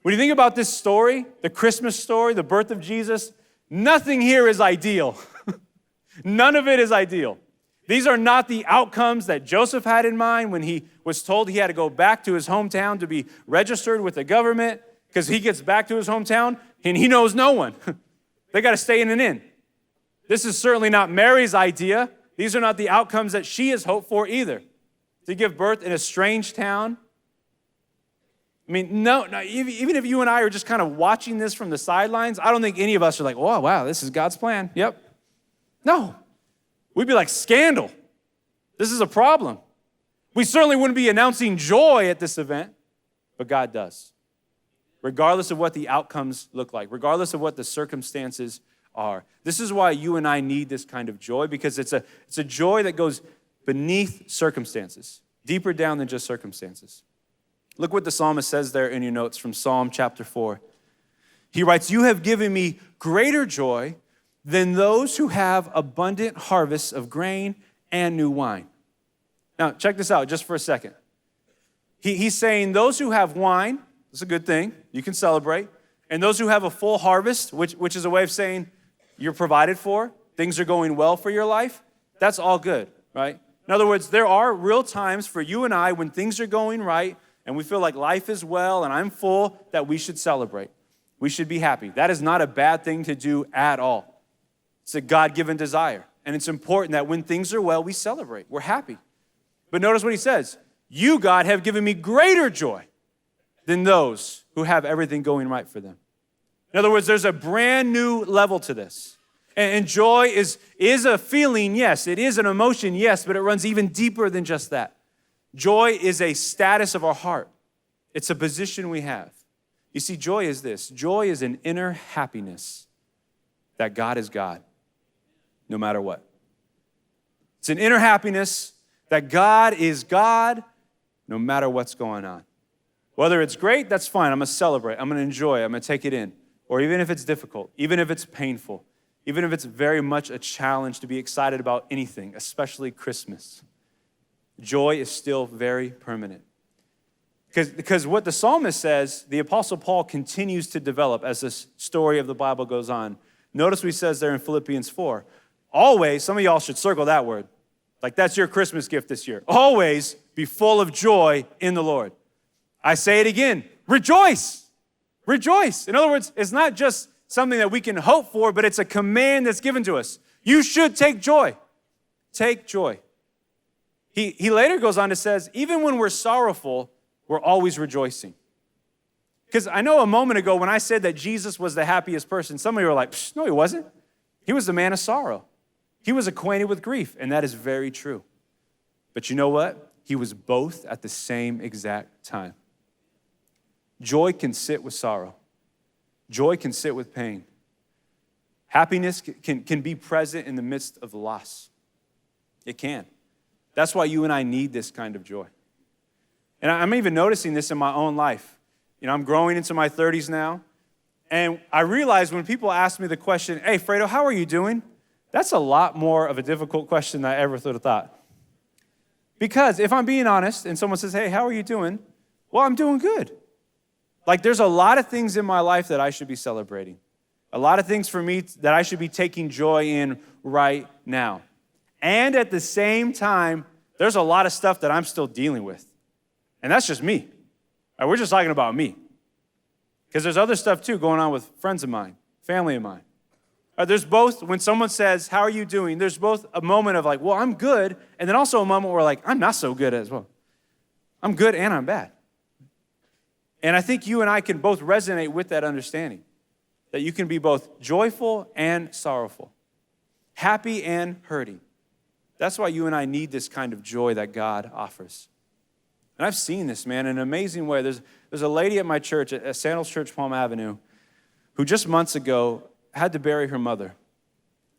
When you think about this story, the Christmas story, the birth of Jesus, nothing here is ideal. None of it is ideal. These are not the outcomes that Joseph had in mind when he was told he had to go back to his hometown to be registered with the government, because he gets back to his hometown and he knows no one. They got to stay in an inn. This is certainly not Mary's idea. These are not the outcomes that she has hoped for either. To give birth in a strange town. I mean, no, even if you and I are just kind of watching this from the sidelines, I don't think any of us are like, oh, wow, this is God's plan. Yep. No. We'd be like, scandal. This is a problem. We certainly wouldn't be announcing joy at this event, but God does. Regardless of what the outcomes look like, regardless of what the circumstances are. This is why you and I need this kind of joy, because it's a joy that goes beneath circumstances, deeper down than just circumstances. Look what the psalmist says there in your notes from Psalm chapter 4. He writes, "You have given me greater joy than those who have abundant harvests of grain and new wine." Now, check this out just for a second. He's saying those who have wine, that's a good thing, you can celebrate. And those who have a full harvest, which is a way of saying you're provided for, things are going well for your life, that's all good, right? In other words, there are real times for you and I when things are going right and we feel like life is well and I'm full, that we should celebrate. We should be happy. That is not a bad thing to do at all. It's a God-given desire. And it's important that when things are well, we celebrate. We're happy. But notice what he says. You, God, have given me greater joy than those who have everything going right for them. In other words, there's a brand new level to this. And joy is a feeling, yes. It is an emotion, yes, but it runs even deeper than just that. Joy is a status of our heart. It's a position we have. You see, joy is this. Joy is an inner happiness that God is God, no matter what. It's an inner happiness that God is God, no matter what's going on. Whether it's great, that's fine. I'm going to celebrate. I'm going to enjoy. I'm going to take it in. Or even if it's difficult, even if it's painful, even if it's very much a challenge to be excited about anything, especially Christmas, joy is still very permanent. Because what the psalmist says, the Apostle Paul continues to develop as this story of the Bible goes on. Notice what he says there in Philippians 4. Always, some of y'all should circle that word. Like that's your Christmas gift this year. Always be full of joy in the Lord. I say it again, rejoice. Rejoice. In other words, it's not just something that we can hope for, but it's a command that's given to us. You should take joy. Take joy. He later goes on to says, even when we're sorrowful, we're always rejoicing. Because I know a moment ago when I said that Jesus was the happiest person, some of you were like, no, he wasn't. He was the man of sorrow. He was acquainted with grief, and that is very true. But you know what? He was both at the same exact time. Joy can sit with sorrow. Joy can sit with pain. Happiness can be present in the midst of loss. It can. That's why you and I need this kind of joy. And I'm even noticing this in my own life. You know, I'm growing into my 30s now, and I realize when people ask me the question, hey, Fredo, how are you doing? That's a lot more of a difficult question than I ever would have thought. Because if I'm being honest and someone says, hey, how are you doing? Well, I'm doing good. Like there's a lot of things in my life that I should be celebrating. A lot of things for me that I should be taking joy in right now. And at the same time, there's a lot of stuff that I'm still dealing with. And that's just me. We're just talking about me. Because there's other stuff too going on with friends of mine, family of mine. There's both, when someone says, how are you doing? There's both a moment of like, well, I'm good. And then also a moment where like, I'm not so good as well. I'm good and I'm bad. And I think you and I can both resonate with that understanding. That you can be both joyful and sorrowful. Happy and hurting. That's why you and I need this kind of joy that God offers. And I've seen this, man, in an amazing way. There's a lady at my church, at Sandals Church, Palm Avenue, who just months ago had to bury her mother,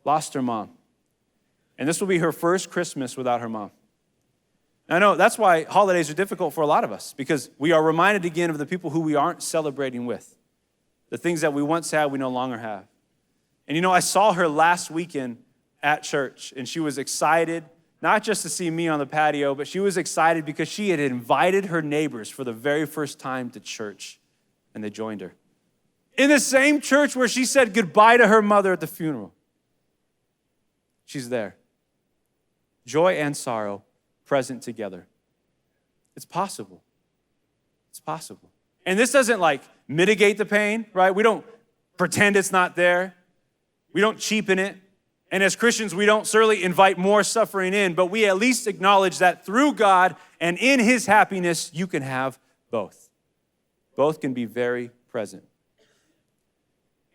lost her mom. And this will be her first Christmas without her mom. And I know that's why holidays are difficult for a lot of us, because we are reminded again of the people who we aren't celebrating with. The things that we once had, we no longer have. And you know, I saw her last weekend at church, and she was excited, not just to see me on the patio, but she was excited because she had invited her neighbors for the very first time to church And they joined her. In the same church where she said goodbye to her mother at the funeral, she's there. Joy and sorrow present together. It's possible. It's possible. And this doesn't like mitigate the pain, right? We don't pretend it's not there. We don't cheapen it. And as Christians, we don't certainly invite more suffering in, but we at least acknowledge that through God and in his happiness, you can have both. Both can be very present.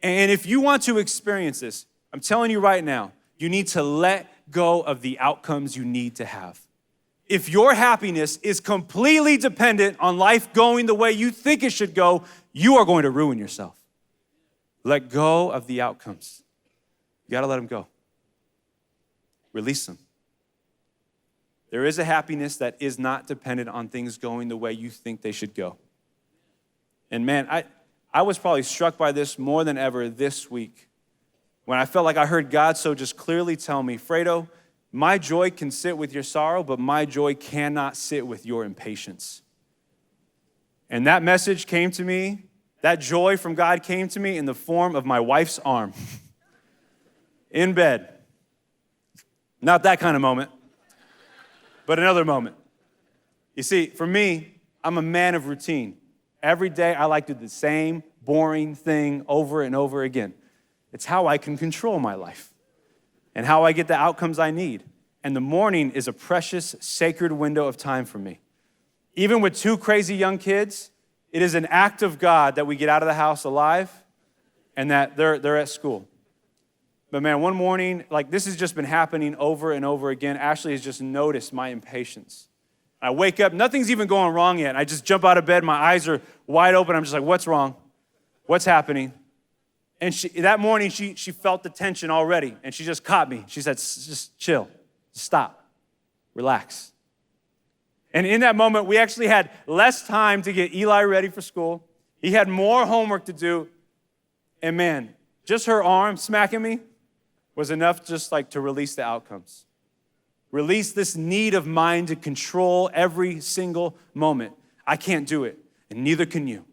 And if you want to experience this, I'm telling you right now, you need to let go of the outcomes you need to have. If your happiness is completely dependent on life going the way you think it should go, you are going to ruin yourself. Let go of the outcomes. You got to let them go. Release them. There is a happiness that is not dependent on things going the way you think they should go. And man, I was probably struck by this more than ever this week when I felt like I heard God so just clearly tell me, Fredo, my joy can sit with your sorrow, but my joy cannot sit with your impatience. And that message came to me, that joy from God came to me in the form of my wife's arm in bed. Not that kind of moment, but another moment. You see, for me, I'm a man of routine. Every day I like to do the same boring thing over and over again. It's how I can control my life and how I get the outcomes I need. And the morning is a precious, sacred window of time for me. Even with 2 crazy young kids, it is an act of God that we get out of the house alive and that they're at school. But man, one morning, like this has just been happening over and over again. Ashley has just noticed my impatience. I wake up, nothing's even going wrong yet. I just jump out of bed, my eyes are wide open. I'm just like, what's wrong? What's happening? And that morning, she felt the tension already, and she just caught me. She said, just chill, stop, relax. And in that moment, we actually had less time to get Eli ready for school. He had more homework to do. And man, just her arm smacking me was enough just like to release the outcomes. Release this need of mine to control every single moment. I can't do it, and neither can you.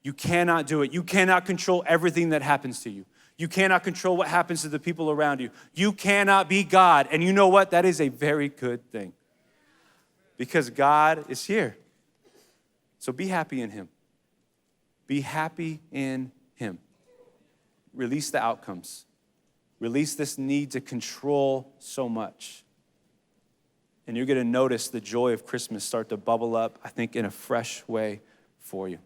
You cannot do it. You cannot control everything that happens to you. You cannot control what happens to the people around you. You cannot be God. And you know what? That is a very good thing. Because God is here. So be happy in him. Be happy in him. Release the outcomes. Release this need to control so much. And you're going to notice the joy of Christmas start to bubble up, I think, in a fresh way for you.